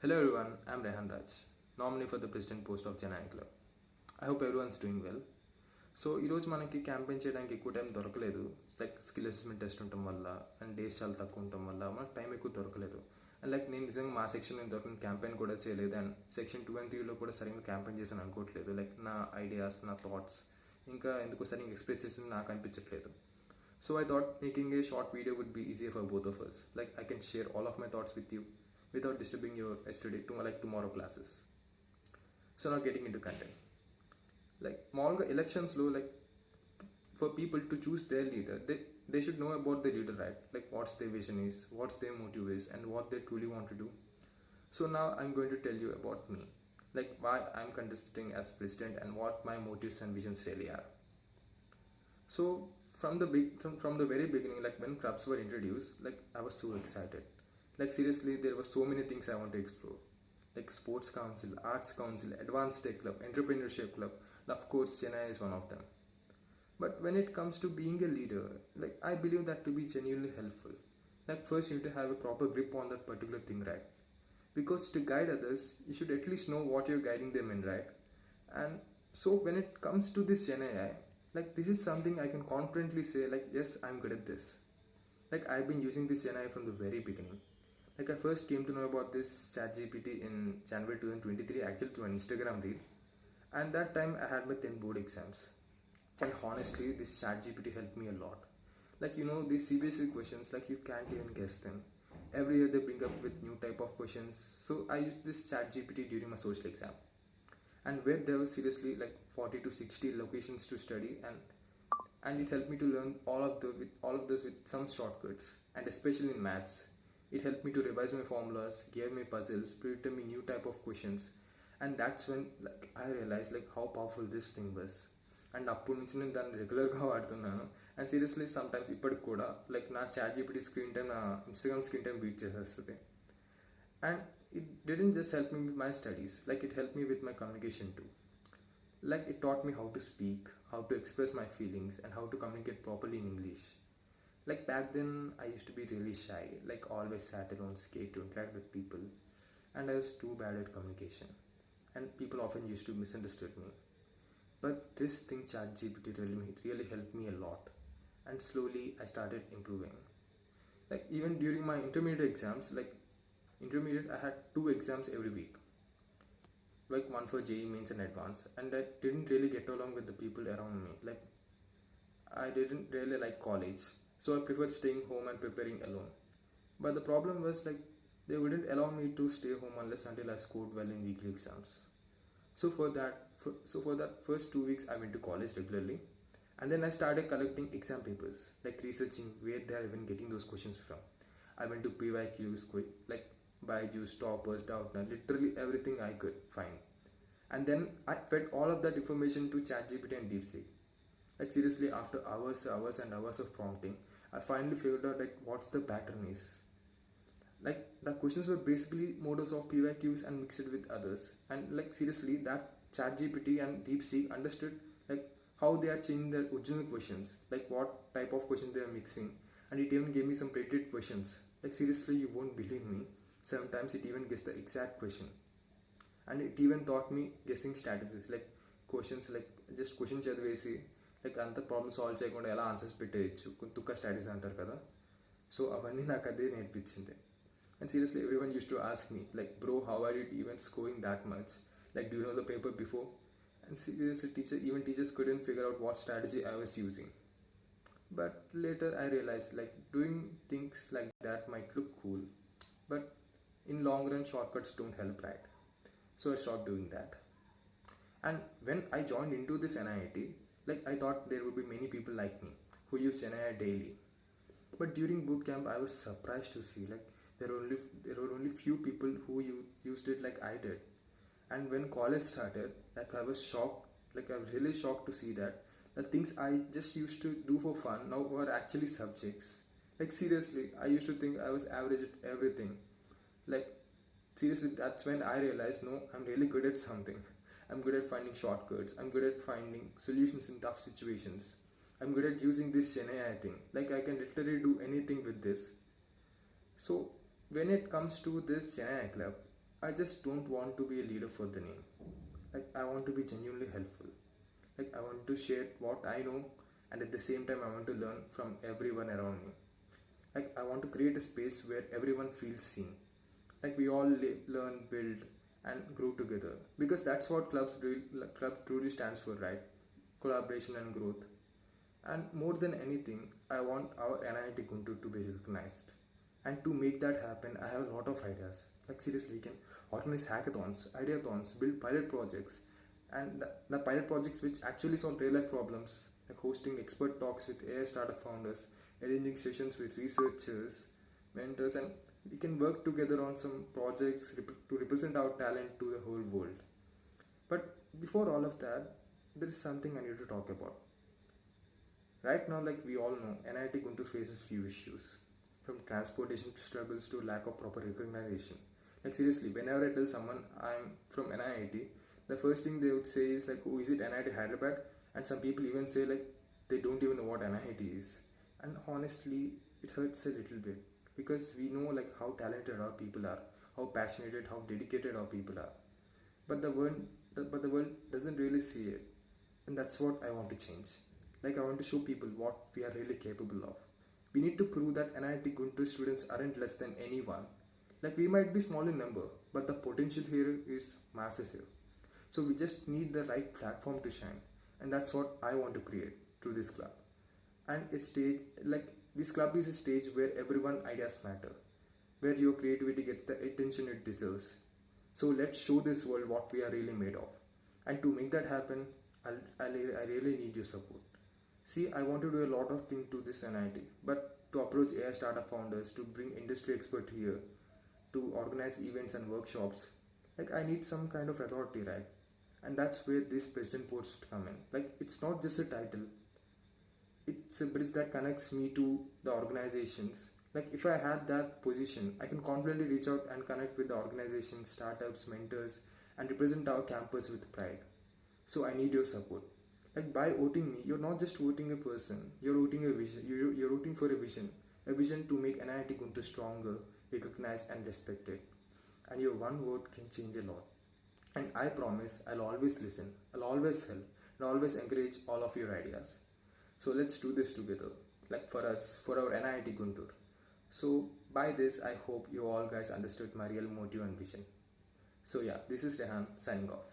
Hello everyone, I'm Rehan Raj, nominee for the president post of NIAT Club. I hope everyone's doing well. So ఈరోజు మనకి campaign చేయడానికి ఎక్కువ time దొరకలేదు. Like skill assessment test ఉండటం వల్ల and days చాలా తక్కువ ఉండటం వల్ల మనకు టైం ఎక్కువ దొరకలేదు. అండ్ లైక్ నేను నిజంగా మా సెక్షన్ నేను దొరికిన క్యాంపెయిన్ కూడా చేయలేదు. అండ్ సెక్షన్ 2 and 3లో కూడా సరిగ్గా క్యాంపెయిన్ చేశాను అనుకోవట్లేదు. లైక్ నా ఐడియాస్, నా థాట్స్ ఇంకా ఎందుకో సరిగ్గా ఎక్స్ప్రెస్ చేసి నాకు అనిపించట్లేదు. So I thought making a short video would be easier for both of us. Like I can share all of my thoughts with you without disturbing your yesterday to like tomorrow classes. So now getting into content. Like మామూలుగా ఎలక్షన్స్లో like for people to choose their leader they should know about the leader, right? Like what's their vision is, what's their motive is, and what they truly want to do. So now I'm going to tell you about me, like why I'm contesting as president and what my motives and visions really are. So from the very beginning, like when clubs were introduced, like I was so excited. Like seriously, there were so many things I want to explore, like sports council, arts council, advanced tech club, entrepreneurship club, and of course Chennai is one of them. But when it comes to being a leader, like I believe that to be genuinely helpful, like first you need to have a proper grip on that particular thing, right? Because to guide others, you should at least know what you're guiding them in, right? And so when it comes to this Chennai, like this is something I can confidently say, like yes, I'm good at this. Like I've been using this Chennai from the very beginning. Like I first came to know about this ChatGPT in January 2023, actually through an Instagram reel. And that time I had my 10th board exams. And honestly, this ChatGPT helped me a lot. Like you know, these CBSE questions, like you can't even guess them. Every year they bring up with new type of questions. So I used this ChatGPT during my social exam. And where there was seriously like 40 to 60 locations to study, and it helped me to learn all of this with some shortcuts, and especially in maths. It helped me to revise my formulas, gave me puzzles, predicted me new type of questions, and that's when like I realized like how powerful this thing was. And అప్పటి నుంచి నేను దాన్ని రెగ్యులర్గా వాడుతున్నాను. And seriously sometimes ఇప్పటికి కూడా like నా chat GPT screen time నా ఇన్స్టాగ్రామ్ స్క్రీన్ టైం బీట్ చేసేస్తుంది. And it didn't just help me with my studies, like it helped me with my communication too. Like it taught me how to speak, how to express my feelings, and how to communicate properly in English. Like back then I used to be really shy, like always sat alone, scared to interact with people, and I was too bad at communication, and people often used to misunderstood me. But this thing ChatGPT really helped me a lot, and slowly I started improving. Like even during my intermediate exams, like intermediate I had 2 exams every week, like one for JEE mains and advanced, and I didn't really get along with the people around me. Like I didn't really like college, so I preferred staying home and preparing alone. But the problem was like they wouldn't allow me to stay home unless until I scored well in weekly exams. So for that first 2 weeks I went to college regularly, and then I started collecting exam papers, like researching where they are even getting those questions from. I went to PYQs, like Byju's, Toppers, Doubtnut, literally everything I could find. And then I fed all of that information to ChatGPT and DeepSeek. Like seriously, after hours and hours of prompting, I finally figured out like what's the pattern is. Like the questions were basically models of PYQs and mixed with others. And like seriously, that ChatGPT and DeepSeek understood like how they are changing their original questions, like what type of questions they are mixing. And it even gave me some predicted questions. Like seriously, you won't believe me. Sometimes it even guessed the exact question. And it even taught me guessing strategies, like questions, like just question చదివేసి like అంత problem solve చేయకుండా ఎలా answers పెట్టేయచ్చు, తుక్క strategies అంటారు కదా. So అవన్నీ నాకు అదే నేర్పించింది. And seriously everyone use to ask me like bro how are you even scoring that much, like do you know the paper before? And seriously teachers couldn't figure out what strategy I was using. But later I realized like doing things like that might look cool, but in long run shortcuts don't help, right? So I stopped doing that. And when I joined into this NIAT, like I thought there would be many people like me who use NIAT daily. But during boot camp I was surprised to see like there were only few people who used it like I did. And when college started, like I was shocked, like I was really shocked to see that the things I just used to do for fun now were actually subjects. Like seriously, I used to think I was average at everything. Like seriously, that's when I realized no, I'm really good at something. I'm good at finding shortcuts, I'm good at finding solutions in tough situations, I'm good at using this Chennai thing. Like I can literally do anything with this. So when it comes to this Chennai club, I just don't want to be a leader for the name. Like, I want to be genuinely helpful. Like, I want to share what I know, and at the same time, I want to learn from everyone around me. Like, I want to create a space where everyone feels seen. Like, we all learn, build, and grow together. Because that's what club truly stands for, right? Collaboration and growth. And more than anything, I want our NIT Guntur to be recognized. And to make that happen, I have a lot of ideas. Like, seriously, we can organize hackathons, ideathons, build pilot projects, and the pilot projects which actually solve real life problems, like hosting expert talks with AI startup founders, arranging sessions with researchers, mentors, and we can work together on some projects to represent our talent to the whole world. But before all of that, there is something I need to talk about. Right now, like we all know, NIT Guntur faces few issues, from transportation struggles to lack of proper recognition. Like seriously, whenever I tell someone I'm from NIT, the first thing they would say is like, "Oh, is it NIT Hyderabad?" And some people even say like they don't even know what NIT is. And honestly, it hurts a little bit because we know like how talented our people are, how passionate, how dedicated our people are. But the world doesn't really see it, and that's what I want to change. Like, I want to show people what we are really capable of. We need to prove that NIT Guntur students aren't less than anyone. Like, we might be small in number, but the potential here is massive. So we just need the right platform to shine, and that's what I want to create through this club. And a stage like this club is a stage where everyone ideas matter, where your creativity gets the attention it deserves. So let's show this world what we are really made of. And to make that happen, I really need your support. See, I want to do a lot of things to this NIT, but to approach AI startup founders, to bring industry expert here, to organize events and workshops, like I need some kind of authority, right? And that's where this president post come in. Like, it's not just a title, it's a bridge that connects me to the organizations. Like, if I had that position, I can confidently reach out and connect with the organizations, startups, mentors, and represent our campus with pride. So I need your support. Like, by voting me, you're not just voting a person, you're voting a vision. You're voting for a vision to make NIT Guntur stronger, recognized, and respected. And your one vote can change a lot. And I promise I'll always listen, I'll always help, and always encourage all of your ideas. So let's do this together, like for us, for our NIT Guntur. So by this, I hope you all guys understood my real motive and vision. So yeah, this is Rehan signing off.